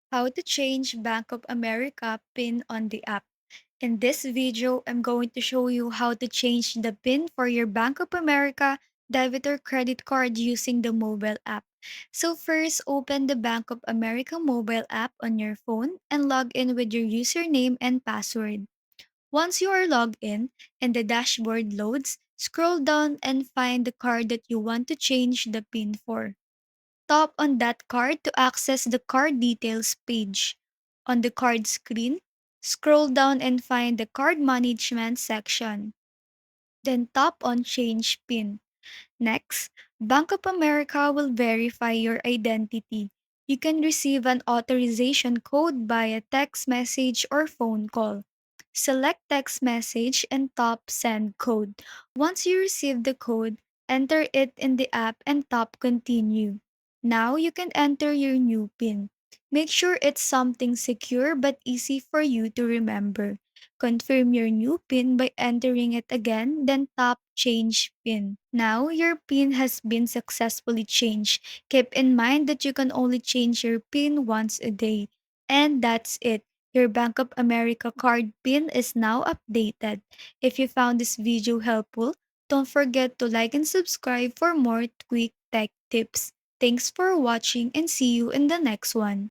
How to change Bank of America PIN on the app. In this video, I'm going to show you how to change the PIN for your Bank of America debit or credit card using the mobile app. So first, open the Bank of America mobile app on your phone and log in with your username and password. Once you are logged in and the dashboard loads, scroll down and find the card that you want to change the PIN for. Tap on that card to access the card details page. On the card screen, scroll down and find the card management section. Then tap on Change PIN. Next, Bank of America will verify your identity. You can receive an authorization code via text message or phone call. Select text message and tap Send code. Once you receive the code, enter it in the app and tap Continue. Now you can enter your new PIN. Make sure it's something secure but easy for you to remember. Confirm your new PIN by entering it again, then tap Change PIN. Now your PIN has been successfully changed. Keep in mind that you can only change your PIN once a day. And that's it. Your Bank of America card PIN is now updated. If you found this video helpful, don't forget to like and subscribe for more quick tech tips. Thanks for watching and see you in the next one.